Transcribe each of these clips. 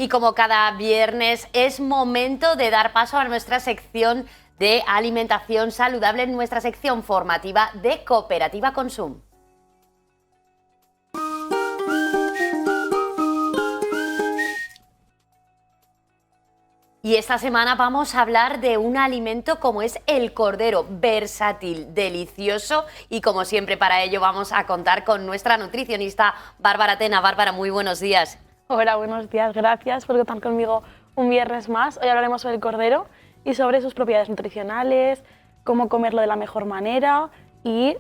Y como cada viernes es momento de dar paso a nuestra sección de alimentación saludable, en nuestra sección formativa de Cooperativa Consum. Y esta semana vamos a hablar de un alimento como es el cordero, versátil, delicioso, y como siempre para ello vamos a contar con nuestra nutricionista Bárbara Tena. Bárbara, muy buenos días. Hola, buenos días, gracias por contar conmigo un viernes más. Hoy hablaremos sobre el cordero y sobre sus propiedades nutricionales, cómo comerlo de la mejor manera y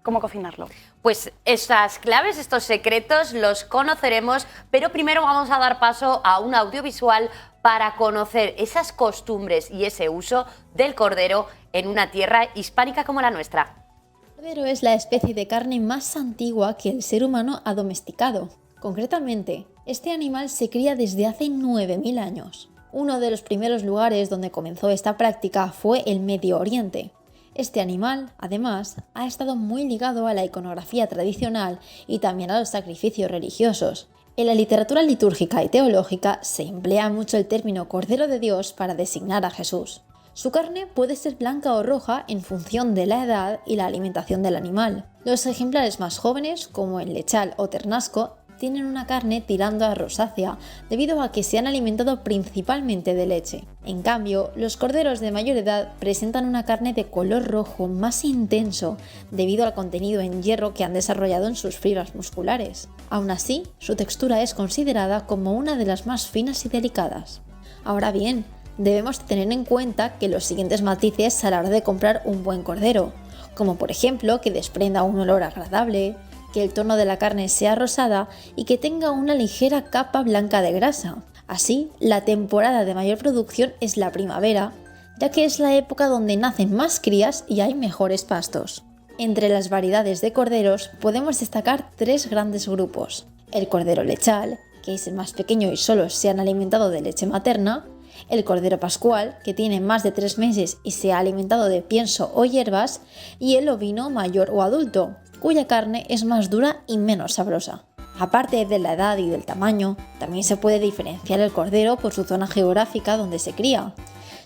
cómo cocinarlo. Pues estas claves, estos secretos los conoceremos, pero primero vamos a dar paso a un audiovisual para conocer esas costumbres y ese uso del cordero en una tierra hispánica como la nuestra. El cordero es la especie de carne más antigua que el ser humano ha domesticado. Concretamente, este animal se cría desde hace 9.000 años. Uno de los primeros lugares donde comenzó esta práctica fue el Medio Oriente. Este animal, además, ha estado muy ligado a la iconografía tradicional y también a los sacrificios religiosos. En la literatura litúrgica y teológica se emplea mucho el término Cordero de Dios para designar a Jesús. Su carne puede ser blanca o roja en función de la edad y la alimentación del animal. Los ejemplares más jóvenes, como el lechal o ternasco, tienen una carne tirando a rosácea debido a que se han alimentado principalmente de leche. En cambio, los corderos de mayor edad presentan una carne de color rojo más intenso debido al contenido en hierro que han desarrollado en sus fibras musculares. Aún así, su textura es considerada como una de las más finas y delicadas. Ahora bien, debemos tener en cuenta que los siguientes matices a la hora de comprar un buen cordero, como por ejemplo que desprenda un olor agradable, que el tono de la carne sea rosada y que tenga una ligera capa blanca de grasa. Así, la temporada de mayor producción es la primavera, ya que es la época donde nacen más crías y hay mejores pastos. Entre las variedades de corderos podemos destacar tres grandes grupos: el cordero lechal, que es el más pequeño y solo se han alimentado de leche materna; el cordero pascual, que tiene más de 3 meses y se ha alimentado de pienso o hierbas; y el ovino mayor o adulto, cuya carne es más dura y menos sabrosa. Aparte de la edad y del tamaño, también se puede diferenciar el cordero por su zona geográfica donde se cría,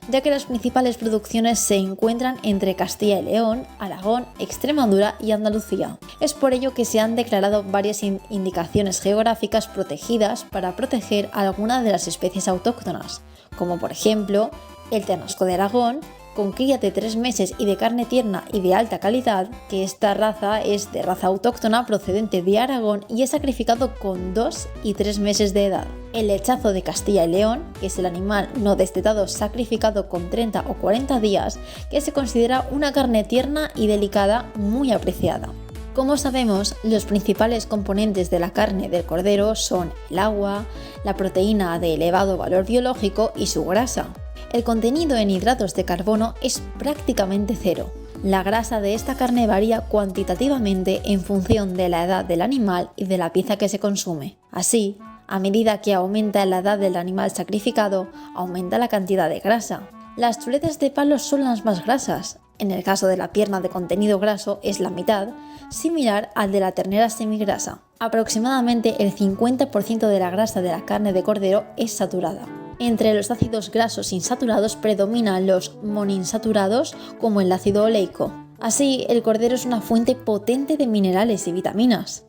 ya que las principales producciones se encuentran entre Castilla y León, Aragón, Extremadura y Andalucía. Es por ello que se han declarado varias indicaciones geográficas protegidas para proteger a algunas de las especies autóctonas, como por ejemplo el ternasco de Aragón, con cría de 3 meses y de carne tierna y de alta calidad, que esta raza es de raza autóctona procedente de Aragón y es sacrificado con 2 y 3 meses de edad. El lechazo de Castilla y León, que es el animal no destetado sacrificado con 30 o 40 días, que se considera una carne tierna y delicada muy apreciada. Como sabemos, los principales componentes de la carne del cordero son el agua, la proteína de elevado valor biológico y su grasa. El contenido en hidratos de carbono es prácticamente cero. La grasa de esta carne varía cuantitativamente en función de la edad del animal y de la pieza que se consume. Así, a medida que aumenta la edad del animal sacrificado, aumenta la cantidad de grasa. Las chuletas de palo son las más grasas. En el caso de la pierna de contenido graso es la mitad, similar al de la ternera semigrasa. Aproximadamente el 50% de la grasa de la carne de cordero es saturada. Entre los ácidos grasos insaturados predominan los monoinsaturados como el ácido oleico. Así, el cordero es una fuente potente de minerales y vitaminas.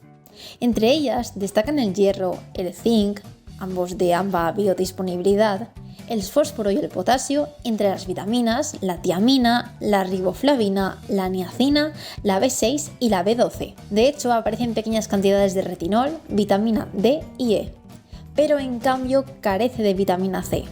Entre ellas destacan el hierro, el zinc, ambos de amplia biodisponibilidad, el fósforo y el potasio, entre las vitaminas, la tiamina, la riboflavina, la niacina, la B6 y la B12. De hecho, aparecen pequeñas cantidades de retinol, vitamina D y E, pero en cambio carece de vitamina C.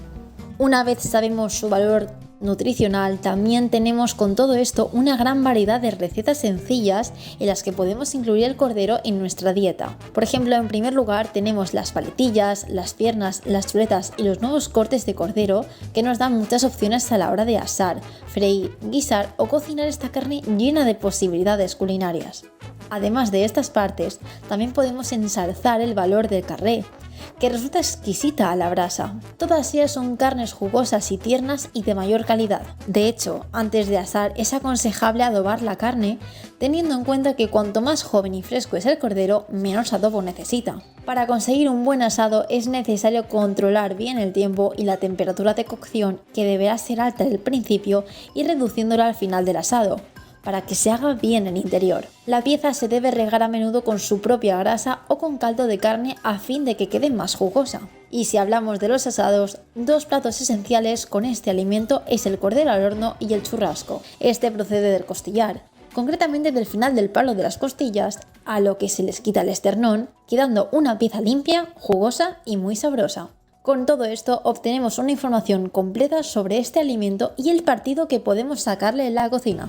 Una vez sabemos su valor nutricional, también tenemos con todo esto una gran variedad de recetas sencillas en las que podemos incluir el cordero en nuestra dieta. Por ejemplo, en primer lugar tenemos las paletillas, las piernas, las chuletas y los nuevos cortes de cordero, que nos dan muchas opciones a la hora de asar, freír, guisar o cocinar esta carne llena de posibilidades culinarias. Además de estas partes, también podemos ensalzar el valor del carré, que resulta exquisita a la brasa. Todas ellas son carnes jugosas y tiernas y de mayor calidad. De hecho, antes de asar es aconsejable adobar la carne, teniendo en cuenta que cuanto más joven y fresco es el cordero, menos adobo necesita. Para conseguir un buen asado es necesario controlar bien el tiempo y la temperatura de cocción, que deberá ser alta al principio y reduciéndola al final del asado, para que se haga bien el interior. La pieza se debe regar a menudo con su propia grasa o con caldo de carne a fin de que quede más jugosa. Y si hablamos de los asados, dos platos esenciales con este alimento es el cordero al horno y el churrasco. Este procede del costillar, concretamente del final del palo de las costillas, a lo que se les quita el esternón, quedando una pieza limpia, jugosa y muy sabrosa. Con todo esto obtenemos una información completa sobre este alimento y el partido que podemos sacarle en la cocina.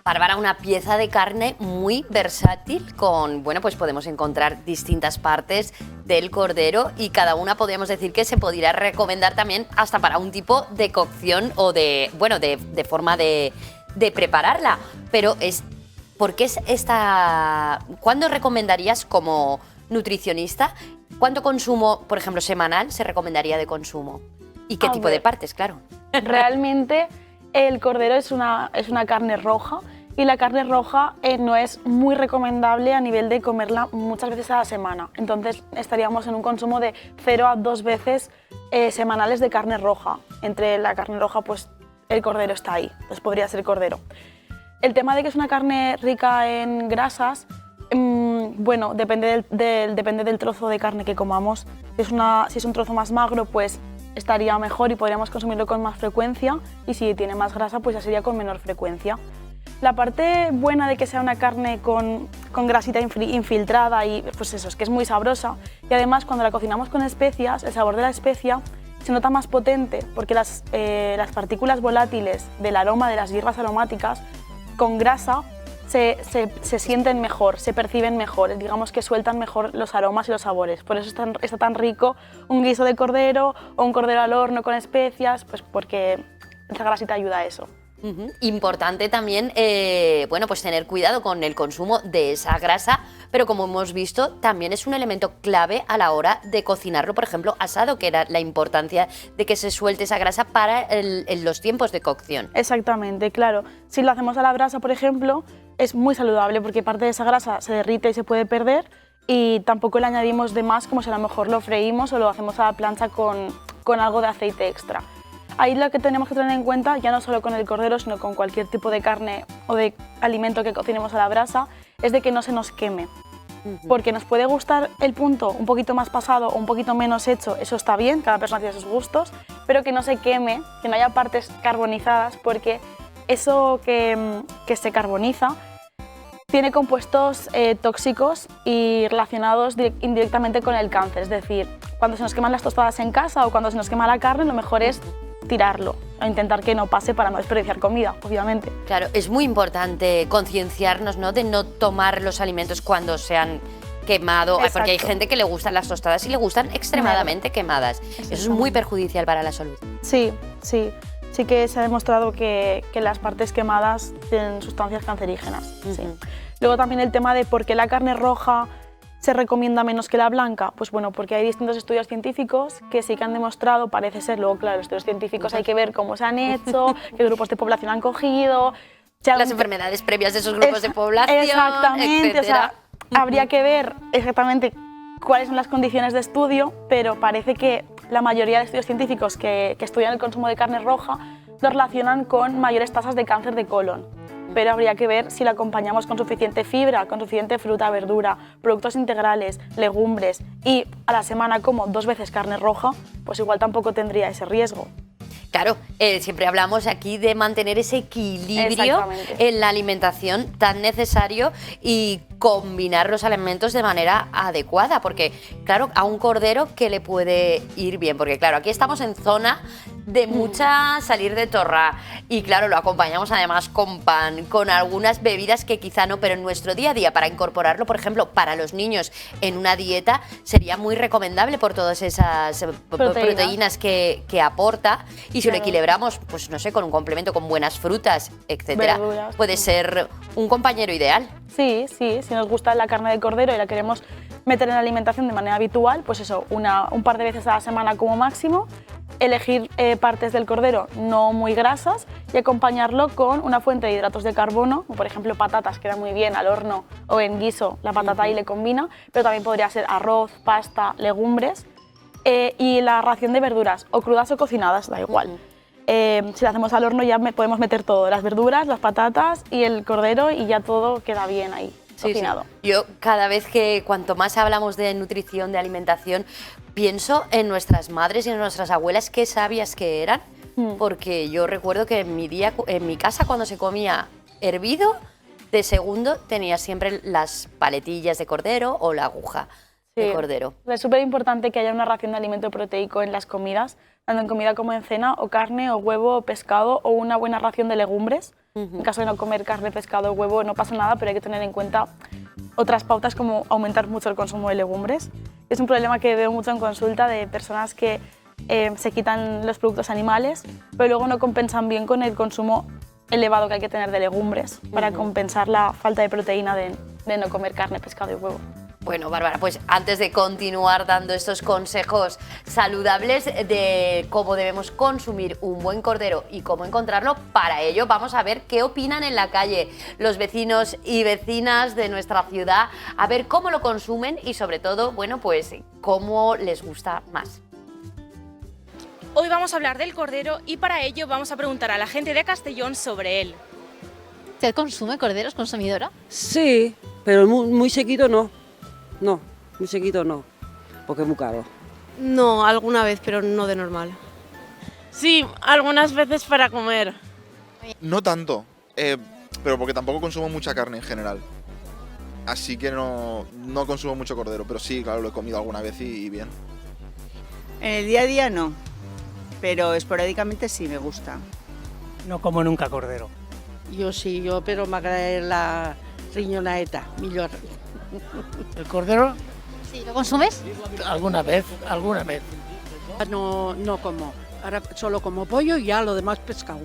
Bárbara, una pieza de carne muy versátil con, bueno, pues podemos encontrar distintas partes del cordero y cada una podríamos decir que se podría recomendar también hasta para un tipo de cocción o de, bueno, de forma de prepararla. Pero ¿por qué es esta? ¿Cuándo recomendarías como nutricionista? ¿Cuánto consumo, por ejemplo, semanal se recomendaría de consumo? ¿Y qué tipo de partes, claro? Realmente el cordero es una carne roja y la carne roja no es muy recomendable a nivel de comerla muchas veces a la semana. Entonces estaríamos en un consumo de 0 a 2 veces semanales de carne roja. Entre la carne roja, pues el cordero está ahí, pues podría ser cordero. El tema de que es una carne rica en grasas, bueno, depende del trozo de carne que comamos. Si es un trozo más magro, pues estaría mejor y podríamos consumirlo con más frecuencia, y si tiene más grasa, pues ya sería con menor frecuencia. La parte buena de que sea una carne con grasita infiltrada y pues eso, es que es muy sabrosa, y además cuando la cocinamos con especias, el sabor de la especia se nota más potente porque las partículas volátiles del aroma de las hierbas aromáticas con grasa se sienten mejor, se perciben mejor, digamos que sueltan mejor los aromas y los sabores. Por eso está tan rico un guiso de cordero o un cordero al horno con especias, pues porque esa grasita ayuda a eso. Importante también, bueno, pues tener cuidado con el consumo de esa grasa, pero como hemos visto, también es un elemento clave a la hora de cocinarlo, por ejemplo, asado, que era la importancia de que se suelte esa grasa para los tiempos de cocción. Exactamente, claro. Si lo hacemos a la brasa, por ejemplo, es muy saludable porque parte de esa grasa se derrite y se puede perder, y tampoco le añadimos de más como si a lo mejor lo freímos o lo hacemos a la plancha con algo de aceite extra. Ahí lo que tenemos que tener en cuenta, ya no solo con el cordero, sino con cualquier tipo de carne o de alimento que cocinemos a la brasa, es de que no se nos queme. Porque nos puede gustar el punto un poquito más pasado o un poquito menos hecho, eso está bien, cada persona tiene sus gustos, pero que no se queme, que no haya partes carbonizadas, porque eso que se carboniza tiene compuestos tóxicos y relacionados indirectamente con el cáncer. Es decir, cuando se nos queman las tostadas en casa o cuando se nos quema la carne, lo mejor es tirarlo, o intentar que no pase para no desperdiciar comida, obviamente. Claro, es muy importante concienciarnos, ¿no?, de no tomar los alimentos cuando se han quemado. Exacto. Porque hay gente que le gustan las tostadas y le gustan extremadamente quemadas. Eso es muy perjudicial para la salud. Sí que se ha demostrado que las partes quemadas tienen sustancias cancerígenas. Sí. Luego también el tema de por qué la carne roja se recomienda menos que la blanca. Pues bueno, porque hay distintos estudios científicos que sí que han demostrado, parece ser, luego claro, los estudios científicos hay que ver cómo se han hecho, qué grupos de población han cogido, las enfermedades previas de esos grupos de población, exactamente, o sea, habría que ver exactamente cuáles son las condiciones de estudio, pero parece que la mayoría de estudios científicos que estudian el consumo de carne roja lo relacionan con mayores tasas de cáncer de colon. Pero habría que ver si la acompañamos con suficiente fibra, con suficiente fruta, verdura, productos integrales, legumbres, y a la semana como 2 veces carne roja, pues igual tampoco tendría ese riesgo. Claro, siempre hablamos aquí de mantener ese equilibrio en la alimentación tan necesario y combinar los alimentos de manera adecuada, porque claro, a un cordero, ¿qué le puede ir bien? Porque claro, aquí estamos en zona de mucha salir de torra y claro, lo acompañamos además con pan, con algunas bebidas que quizá no, pero en nuestro día a día para incorporarlo, por ejemplo, para los niños en una dieta sería muy recomendable por todas esas proteínas que aporta y si lo equilibramos, pues no sé, con un complemento, con buenas frutas, etcétera, verduras, puede ser un compañero ideal. Sí, sí, si nos gusta la carne de cordero y la queremos meter en la alimentación de manera habitual, pues eso, un par de veces a la semana como máximo, elegir partes del cordero no muy grasas y acompañarlo con una fuente de hidratos de carbono, como por ejemplo patatas, que era muy bien al horno o en guiso, la patata ahí le combina, pero también podría ser arroz, pasta, legumbres y la ración de verduras, o crudas o cocinadas, da igual. Si la hacemos al horno ya podemos meter todo, las verduras, las patatas y el cordero y ya todo queda bien ahí. Cocinado. Sí. Yo cada vez cuanto más hablamos de nutrición, de alimentación, pienso en nuestras madres y en nuestras abuelas, qué sabias que eran, porque yo recuerdo que en mi casa cuando se comía hervido, de segundo tenía siempre las paletillas de cordero o la aguja de cordero. Es súper importante que haya una ración de alimento proteico en las comidas, tanto en comida como en cena, o carne, o huevo, o pescado, o una buena ración de legumbres. En caso de no comer carne, pescado o huevo no pasa nada, pero hay que tener en cuenta otras pautas como aumentar mucho el consumo de legumbres. Es un problema que veo mucho en consulta de personas que se quitan los productos animales, pero luego no compensan bien con el consumo elevado que hay que tener de legumbres para compensar la falta de proteína de no comer carne, pescado y huevo. Bueno, Bárbara, pues antes de continuar dando estos consejos saludables de cómo debemos consumir un buen cordero y cómo encontrarlo, para ello vamos a ver qué opinan en la calle los vecinos y vecinas de nuestra ciudad, a ver cómo lo consumen y sobre todo, bueno, pues cómo les gusta más. Hoy vamos a hablar del cordero y para ello vamos a preguntar a la gente de Castellón sobre él. ¿Usted consume corderos, consumidora? Sí, pero muy seguido no. No, muy seguido no, porque es muy caro. No, alguna vez, pero no de normal. Sí, algunas veces para comer. No tanto, pero porque tampoco consumo mucha carne en general. Así que no consumo mucho cordero, pero sí, claro, lo he comido alguna vez y bien. En el día a día no, pero esporádicamente sí me gusta. No como nunca cordero. Yo sí, pero m'agrada la riñonaeta, millor. ¿El cordero? Sí, ¿lo consumes? Alguna vez, alguna vez. No como, ahora solo como pollo y ya lo demás pescado.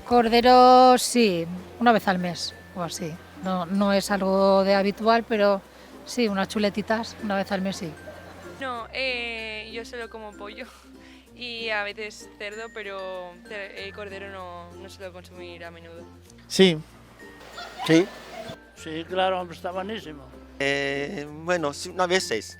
Cordero sí, una vez al mes o así. No es algo de habitual, pero sí, unas chuletitas una vez al mes sí. No, yo solo como pollo y a veces cerdo, pero el cordero no suelo consumir a menudo. Sí. Sí. Sí, claro, hombre, está buenísimo. Bueno, sí, a veces.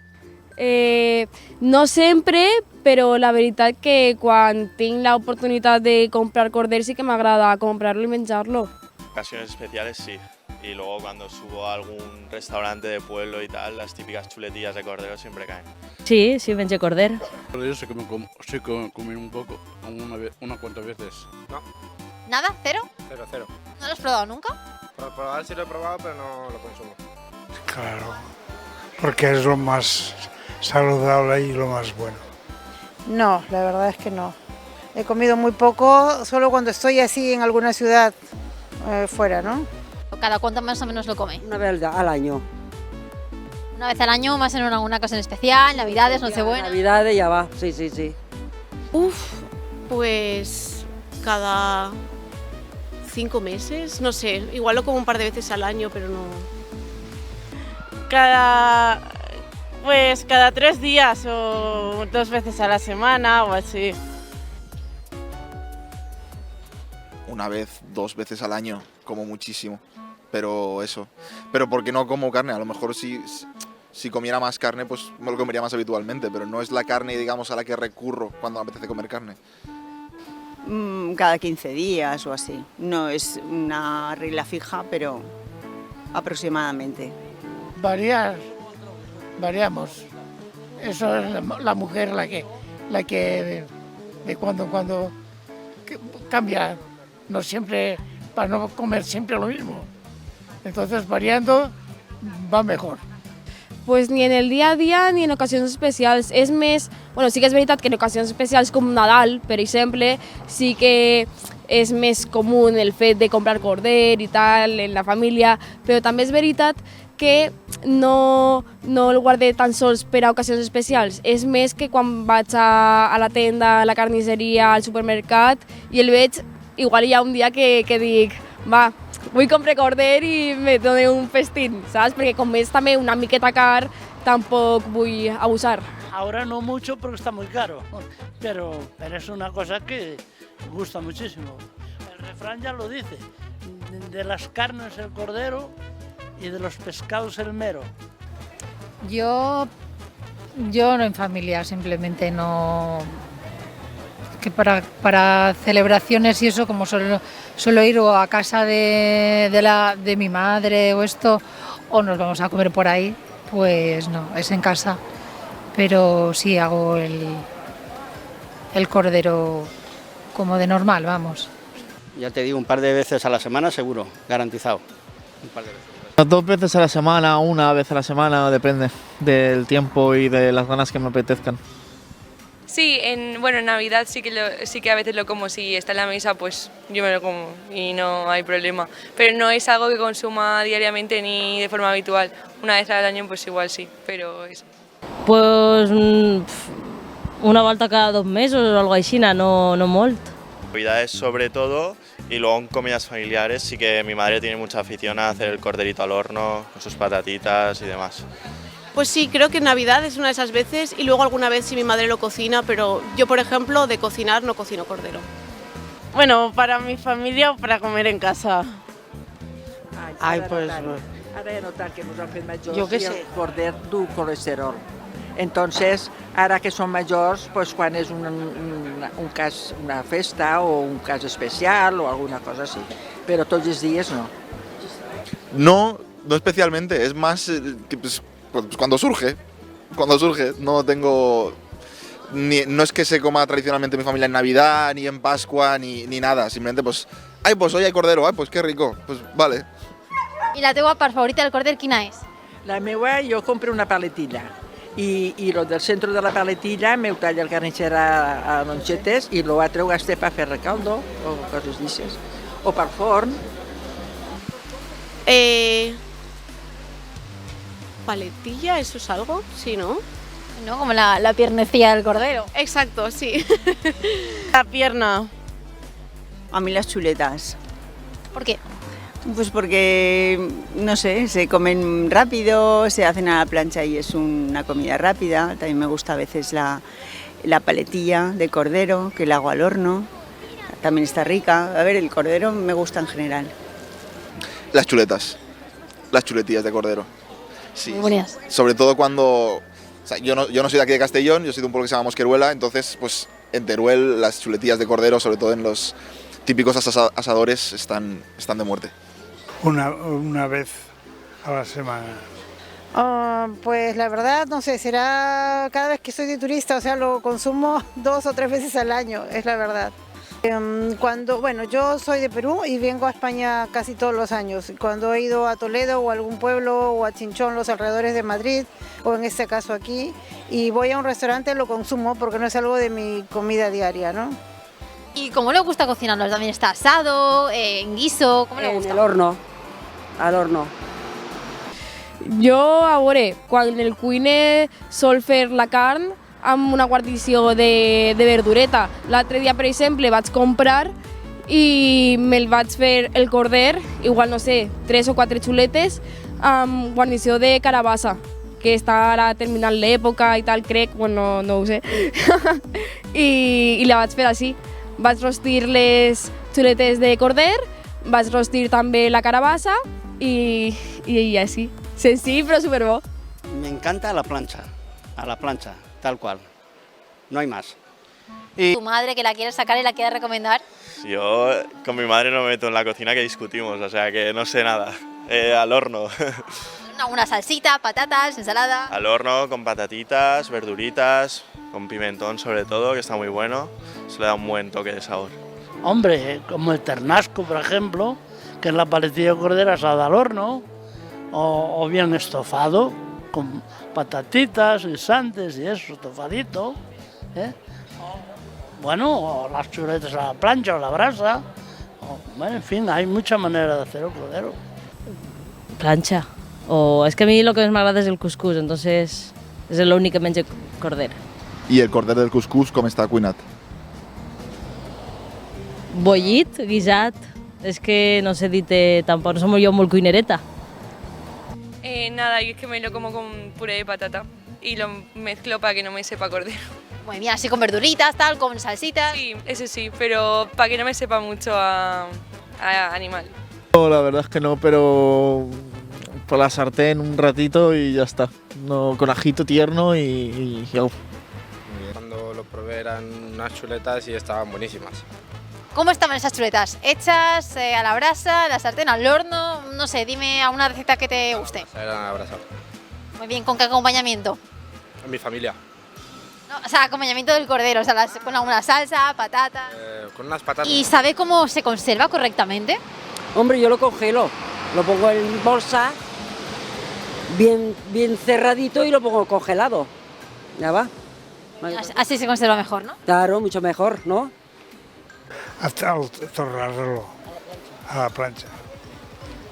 No sempre, però la veritat que quan tinc l'oportunitat de comprar corder sí que m'agrada comprarlo y menjarlo. Ocasiones especiales sí, y luego cuando subo a algún restaurante de pueblo y tal, las típicas chuletillas de cordero siempre caen. Sí, sí, menjo corder. Yo sé que comí un poco, unas cuantas veces. No. ¿Nada? ¿Cero? Cero. ¿No lo has probado nunca? Por probar sí lo he probado, pero no lo consumo. Claro, porque es lo más saludable y lo más bueno. No, la verdad es que no. He comido muy poco, solo cuando estoy así en alguna ciudad fuera, ¿no? ¿Cada cuánto más o menos lo come? Una vez al año. Una vez al año, más en alguna ocasión especial, Navidades, Nochebuena. Navidades ya va, sí. Pues cada 5 meses, no sé, igual lo como un par de veces al año, pero no. Cada 3 días o 2 veces a la semana o así. Una vez, 2 veces al año, como muchísimo, pero eso. Pero porque no como carne, a lo mejor si comiera más carne, pues me lo comería más habitualmente, pero no es la carne, digamos, a la que recurro cuando me apetece comer carne. Cada 15 días o así. No es una regla fija, pero aproximadamente. Variamos. Eso es la mujer la que de cuando en cuando cambia, no siempre, para no comer siempre lo mismo. Entonces variando va mejor. pues ni en el dia a dia ni en ocasions especials. És més... Bueno, sí que és veritat que en ocasions especials com Nadal, per exemple, sí que és més comú el fet de comprar corder i tal en la família, però també és veritat que no el guarde tan sols per a ocasions especials. És més que quan vaig a la tenda, a la carnisseria, al supermercat i el veig, igual hi ha un dia que dic, va, vull comprar corder i me dono un festín, saps? Perquè com és també una miqueta car, tampoc vull abusar. Ahora no mucho porque está muy caro, pero es una cosa que gusta muchísimo. El refrán ya lo dice, de las carnes el cordero y de los pescados el mero. Yo no en familia, simplemente no... Que para celebraciones y eso, como suelo ir o a casa de mi madre o esto, o nos vamos a comer por ahí, pues no, es en casa. Pero sí hago el cordero como de normal, vamos. Ya te digo, un par de veces a la semana seguro, garantizado. Un par de veces. 2 veces a la semana, 1 vez a la semana, depende del tiempo y de las ganas que me apetezcan. Sí, en Navidad sí que a veces lo como, si está en la mesa pues yo me lo como y no hay problema. Pero no es algo que consuma diariamente ni de forma habitual. Una vez al año pues igual sí, pero eso. Pues una volta cada 2 mesos o algo així, no molt. Navidades sobre todo, y luego en comidas familiares sí que mi madre tiene mucha afición a hacer el corderito al horno, con sus patatitas y demás. Pues sí, creo que en Navidad es una de esas veces y luego alguna vez sí mi madre lo cocina, pero yo, por ejemplo, de cocinar no cocino cordero. Bueno, para mi familia o para comer en casa. Ai, pues... Ara he notat que nos han fet majors Jo què i sé. el corder du colesterol. Entonces, ara que són majors, pues, quan és un cas, una festa o un cas especial o alguna cosa así. Pero tots els dies no. No especialmente, es más que, pues, cuando surge, no tengo... no es que se coma tradicionalmente en mi familia en Navidad, ni en Pascua, ni nada, simplemente pues, ay, pues hoy hay cordero, ay, pues qué rico, pues vale. I la teua part favorita del corder quina és? La meva, jo compro una paletilla i lo del centre de la paletilla m'ho talla el carnisser a lonchetes i l'altre ho gaste per fer recaldo o coses d'aixes. O per forn. ¿Paletilla? ¿Eso es algo? Sí, ¿no? ¿No? Como la piernecilla del cordero. Exacto, sí. La pierna. A mí las chuletas. ¿Por qué? Pues porque, no sé, se comen rápido, se hacen a la plancha y es una comida rápida. También me gusta a veces la paletilla de cordero, que la hago al horno. También está rica. A ver, el cordero me gusta en general. Las chuletas, las chuletillas de cordero. Sí. Muy buenas. Sobre todo cuando... O sea, yo no soy de aquí de Castellón, yo soy de un pueblo que se llama Mosqueruela, entonces pues en Teruel las chuletillas de cordero, sobre todo en los típicos asadores, están de muerte. Una vez a la semana. Pues la verdad, no sé, será cada vez que estoy de turista, o sea, lo consumo 2 o 3 veces al año, es la verdad. Bueno, yo soy de Perú y vengo a España casi todos los años. Cuando he ido a Toledo o a algún pueblo o a Chinchón, los alrededores de Madrid, o en este caso aquí, y voy a un restaurante, lo consumo porque no es algo de mi comida diaria, ¿no? ¿Y cómo le gusta cocinarlo? ¿También está asado, en guiso? ¿Cómo le gusta? En el horno, al horno. Jo, a veure, quan el cuiner sol fer la carn amb una guarnició de verdureta. L'altre dia, per exemple, vaig comprar i me'l vaig fer el corder, igual, no sé, 3 o 4 xuletes, amb guarnició de carabassa, que està ara terminant l'època i tal, crec, bueno, no ho sé. I la vaig fer així. Vaig rostir les xuletes de corder, vaig rostir també la carabassa i així. Senzill, però superbo. Me encanta a la plancha, tal cual. No hay más. ¿Tu madre que la quiere sacar y la quiere recomendar? Yo con mi madre no me meto en la cocina, que discutimos, o sea que no sé nada. Al horno. Una salsita, patatas, ensalada. Al horno con patatitas, verduritas, con pimentón sobre todo, que está muy bueno. Eso le da un buen toque de sabor. Hombre, como el ternasco, por ejemplo, que es la paletilla de cordero asada al horno, o bien estofado, con patatitas, guisantes y eso, tofadito, ¿eh? Bueno, o las chuletas a la plancha o a la brasa. Bueno, en fin, hay mucha manera de hacer el cordero. Planxa. O és que a mi el que més m'agrada és el cuscús, entonces és l'únic que menjo corder. I el corder del cuscús com està cuinat? Bollit, guisat, és que no sé dir-te tampoc, no som jo molt cuinereta. Nada, y es que me lo como con puré de patata y lo mezclo para que no me sepa cordero. Muy bien, así con verduritas, tal, con salsitas. Sí, ese sí, pero para que no me sepa mucho a animal. No, la verdad es que no, pero por la sartén un ratito y ya está. No, con ajito tierno y ya. Cuando lo probé eran unas chuletas y estaban buenísimas. ¿Cómo estaban esas chuletas? ¿Hechas a la brasa, a la sartén, al horno? No sé, dime alguna receta que te guste. Eran a brasa. Muy bien, ¿con qué acompañamiento? Mi familia. No, o sea, acompañamiento del cordero, o sea, con alguna salsa, patata. Con unas patatas. ¿Y sabe cómo se conserva correctamente? Hombre, yo lo congelo, lo pongo en bolsa, bien cerradito y lo pongo congelado. Ya va. Así se conserva mejor, ¿no? Claro, mucho mejor, ¿no? Hasta torrarlo a la plancha.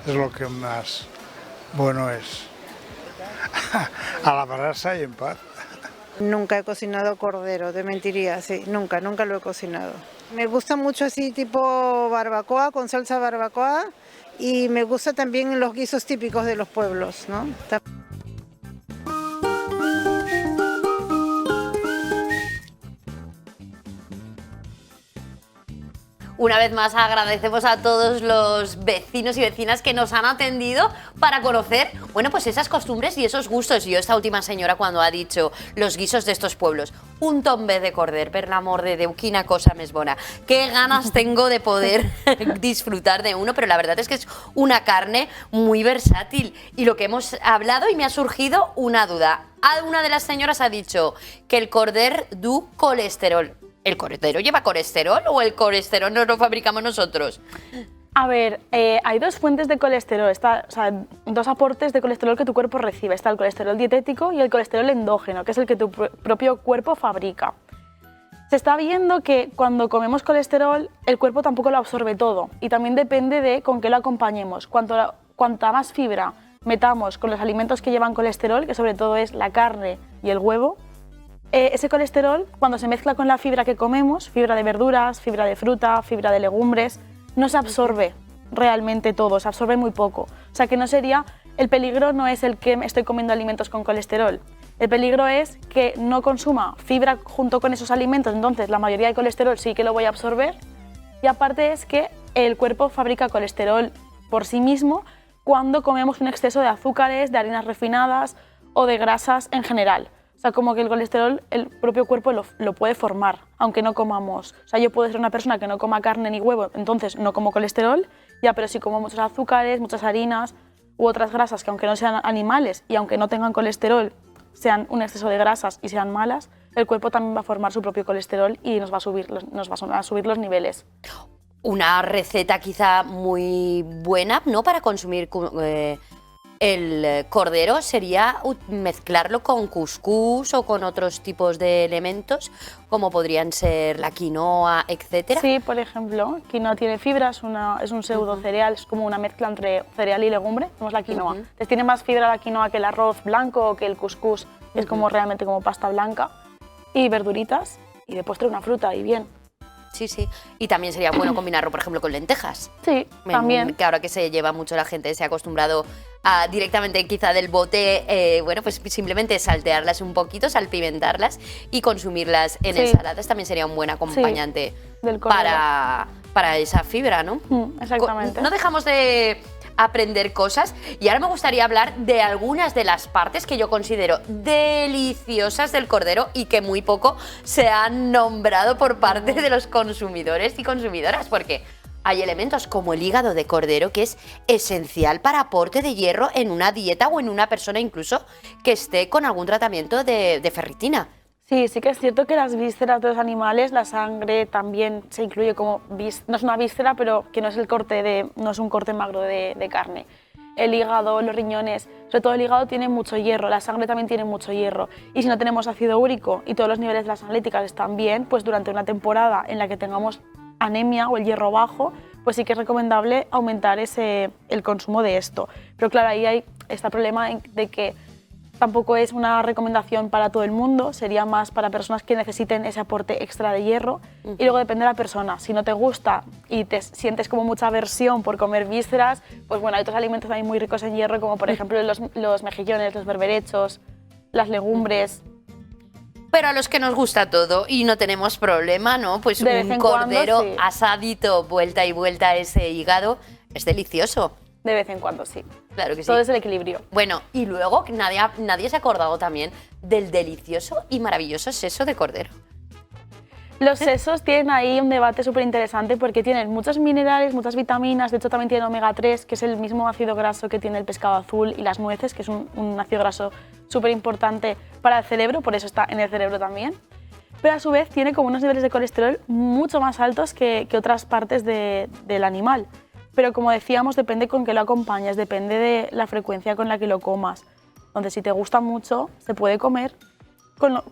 Es lo que más bueno es. A la brasa y en paz. Nunca he cocinado cordero, te mentiría, sí, nunca lo he cocinado. Me gusta mucho así tipo barbacoa, con salsa barbacoa, y me gusta también los guisos típicos de los pueblos, ¿no? Una vez más agradecemos a todos los vecinos y vecinas que nos han atendido para conocer, bueno, pues esas costumbres y esos gustos. Y yo, esta última señora, cuando ha dicho los guisos de estos pueblos, un tombe de corder, per l'amor de Déu, quina cosa més bona. Qué ganas tengo de poder disfrutar de uno, pero la verdad es que es una carne muy versátil. Y lo que hemos hablado, y me ha surgido una duda. Una de las señoras ha dicho que el corder du colesterol. ¿El cordero lleva colesterol o el colesterol no lo fabricamos nosotros? A ver, hay dos fuentes de colesterol, dos aportes de colesterol que tu cuerpo recibe. Está el colesterol dietético y el colesterol endógeno, que es el que tu propio cuerpo fabrica. Se está viendo que cuando comemos colesterol, el cuerpo tampoco lo absorbe todo y también depende de con qué lo acompañemos. Cuanta más fibra metamos con los alimentos que llevan colesterol, que sobre todo es la carne y el huevo, ese colesterol, cuando se mezcla con la fibra que comemos, fibra de verduras, fibra de fruta, fibra de legumbres, no se absorbe realmente todo, se absorbe muy poco. O sea que no sería, el peligro no es el que estoy comiendo alimentos con colesterol, el peligro es que no consuma fibra junto con esos alimentos, entonces la mayoría de colesterol sí que lo voy a absorber, y aparte es que el cuerpo fabrica colesterol por sí mismo cuando comemos un exceso de azúcares, de harinas refinadas o de grasas en general. O sea, como que el colesterol, el propio cuerpo lo puede formar, aunque no comamos. O sea, yo puedo ser una persona que no coma carne ni huevo, entonces no como colesterol, ya, pero si como muchos azúcares, muchas harinas u otras grasas que aunque no sean animales y aunque no tengan colesterol, sean un exceso de grasas y sean malas, el cuerpo también va a formar su propio colesterol y nos va a subir los niveles. Una receta quizá muy buena, ¿no?, para consumir el cordero sería mezclarlo con cuscús o con otros tipos de elementos, como podrían ser la quinoa, etcétera. Sí, por ejemplo, quinoa tiene fibra, es un pseudo cereal, es como una mezcla entre cereal y legumbre, tenemos la quinoa. Entonces tiene más fibra la quinoa que el arroz blanco o que el cuscús, es como realmente como pasta blanca, y verduritas, y de postre una fruta, y bien. Sí, sí. Y también sería bueno combinarlo, por ejemplo, con lentejas. Sí, también. Que ahora que se lleva mucho la gente, se ha acostumbrado a directamente quizá del bote, bueno, pues simplemente saltearlas un poquito, salpimentarlas y consumirlas en ensaladas. También sería un buen acompañante para esa fibra, ¿no? Exactamente. No dejamos de aprender cosas y ahora me gustaría hablar de algunas de las partes que yo considero deliciosas del cordero y que muy poco se han nombrado por parte de los consumidores y consumidoras, porque hay elementos como el hígado de cordero que es esencial para aporte de hierro en una dieta o en una persona incluso que esté con algún tratamiento de ferritina. Sí, sí que es cierto que las vísceras de los animales, la sangre también se incluye como no es una víscera, pero que no es un corte magro de carne. el hígado, los riñones. Sobre todo el hígado tiene mucho hierro, la sangre también tiene mucho hierro. Y si no tenemos ácido úrico y todos los niveles de las analíticas están bien, pues durante una temporada en la que tengamos anemia o el hierro bajo, pues sí que es recomendable aumentar el consumo de esto. Pero claro, ahí está el problema de que tampoco es una recomendación para todo el mundo, sería más para personas que necesiten ese aporte extra de hierro. Y luego depende de la persona. Si no te gusta y te sientes como mucha aversión por comer vísceras, pues bueno, hay otros alimentos también muy ricos en hierro, como por ejemplo los mejillones, los berberechos, las legumbres. Pero a los que nos gusta todo y no tenemos problema, ¿no? Pues De vez un en cuando, cordero sí. asadito, vuelta y vuelta ese hígado, es delicioso. De vez en cuando, sí. Claro que sí. Todo es el equilibrio. Bueno, y luego nadie se ha acordado también del delicioso y maravilloso seso de cordero. Los sesos tienen ahí un debate súper interesante porque tienen muchos minerales, muchas vitaminas, de hecho también tienen omega 3, que es el mismo ácido graso que tiene el pescado azul, y las nueces, que es un ácido graso súper importante para el cerebro, por eso está en el cerebro también. Pero a su vez tiene como unos niveles de colesterol mucho más altos que otras partes del animal. Pero como decíamos, depende con qué lo acompañes, depende de la frecuencia con la que lo comas. Entonces, si te gusta mucho, se puede comer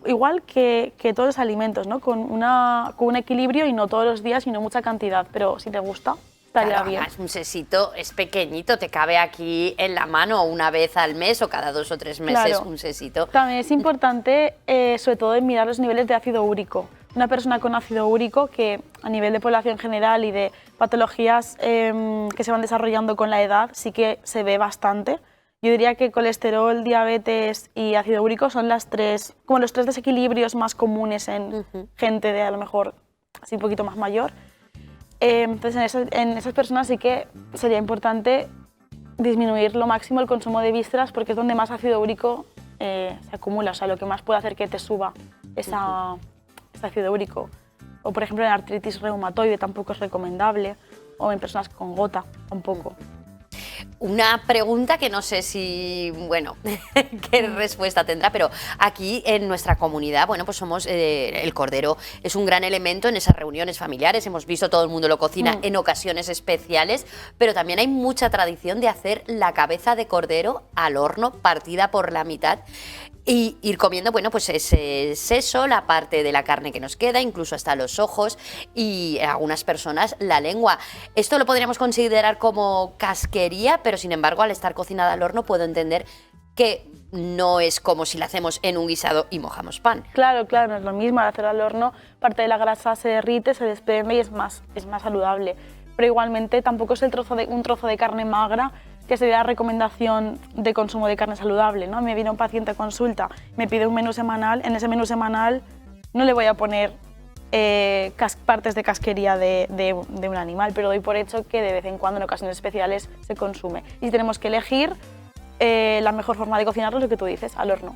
igual que todos los alimentos, ¿no? con un equilibrio y no todos los días y no mucha cantidad. Pero si te gusta, estaría Claro, bien. además, un sesito es pequeñito, te cabe aquí en la mano una vez al mes o cada 2 o 3 meses, Claro. un sesito. También es importante, sobre todo, en mirar los niveles de ácido úrico. Una persona con ácido úrico que a nivel de población general y de patologías que se van desarrollando con la edad sí que se ve bastante. Yo diría que colesterol, diabetes y ácido úrico son los tres desequilibrios más comunes en gente de a lo mejor así un poquito más mayor. Entonces en esas personas sí que sería importante disminuir lo máximo el consumo de vísceras porque es donde más ácido úrico se acumula, o sea, lo que más puede hacer que te suba ese ácido úrico. O por ejemplo en artritis reumatoide tampoco es recomendable, o en personas con gota tampoco. Una pregunta que no sé si, bueno, qué respuesta tendrá, pero aquí en nuestra comunidad, bueno, pues somos, el cordero es un gran elemento en esas reuniones familiares, hemos visto todo el mundo lo cocina en ocasiones especiales, pero también hay mucha tradición de hacer la cabeza de cordero al horno, partida por la mitad, y ir comiendo, bueno, pues ese seso, la parte de la carne que nos queda, incluso hasta los ojos y algunas personas la lengua. Esto lo podríamos considerar como casquería, pero sin embargo al estar cocinada al horno puedo entender que no es como si la hacemos en un guisado y mojamos pan. Claro, no es lo mismo, al hacerlo al horno parte de la grasa se derrite, se desprende y es más saludable. Pero igualmente tampoco es un trozo de carne magra que sería la recomendación de consumo de carne saludable, ¿no? Me viene un paciente a consulta, me pide un menú semanal, en ese menú semanal no le voy a poner partes de casquería de un animal, pero doy por hecho que de vez en cuando en ocasiones especiales se consume. Y si tenemos que elegir, la mejor forma de cocinarlo es lo que tú dices, al horno.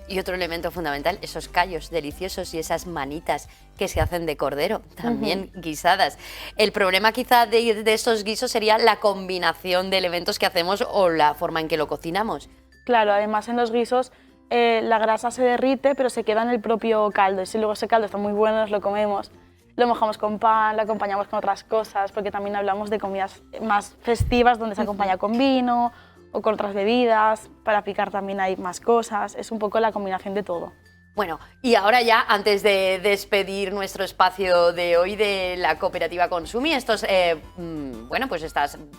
Y otro elemento fundamental, esos callos deliciosos y esas manitas que se hacen de cordero, también guisadas. El problema quizá de estos guisos sería la combinación de elementos que hacemos o la forma en que lo cocinamos. Claro, además en los guisos la grasa se derrite, pero se queda en el propio caldo. Y si luego ese caldo está muy bueno, nos lo comemos, lo mojamos con pan, lo acompañamos con otras cosas, porque también hablamos de comidas más festivas donde se acompaña con vino o con otras bebidas, para picar también hay más cosas, es un poco la combinación de todo. Bueno, y ahora ya, antes de despedir nuestro espacio de hoy de la cooperativa Consumi, estas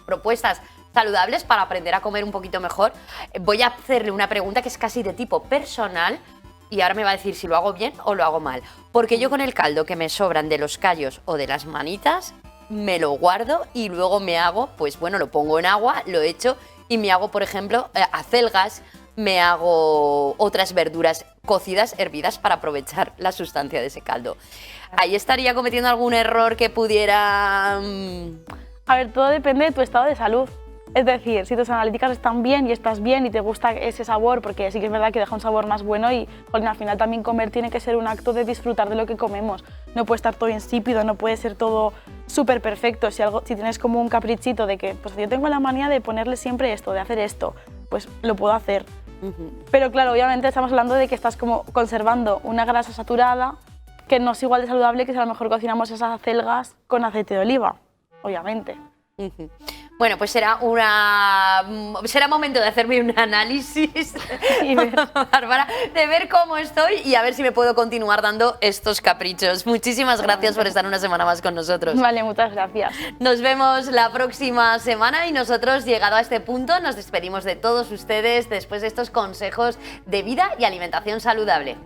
propuestas saludables para aprender a comer un poquito mejor, voy a hacerle una pregunta que es casi de tipo personal y ahora me va a decir si lo hago bien o lo hago mal. Porque yo con el caldo que me sobran de los callos o de las manitas, me lo guardo y luego me hago, pues bueno, lo pongo en agua, lo echo y me hago, por ejemplo, acelgas, me hago otras verduras cocidas, hervidas, para aprovechar la sustancia de ese caldo. ¿Ahí estaría cometiendo algún error que pudiera...? A ver, todo depende de tu estado de salud. Es decir, si tus analíticas están bien y estás bien y te gusta ese sabor, porque sí que es verdad que deja un sabor más bueno y al final también comer tiene que ser un acto de disfrutar de lo que comemos. No puede estar todo insípido, no puede ser todo súper perfecto. Si tienes como un caprichito de que pues yo tengo la manía de ponerle siempre esto, de hacer esto, pues lo puedo hacer. Pero claro, obviamente estamos hablando de que estás como conservando una grasa saturada que no es igual de saludable que si a lo mejor cocinamos esas acelgas con aceite de oliva, obviamente. Bueno, pues será momento de hacerme un análisis, Bárbara, de ver cómo estoy y a ver si me puedo continuar dando estos caprichos. Muchísimas gracias por estar una semana más con nosotros. Vale, muchas gracias. Nos vemos la próxima semana y nosotros, llegado a este punto, nos despedimos de todos ustedes después de estos consejos de vida y alimentación saludable.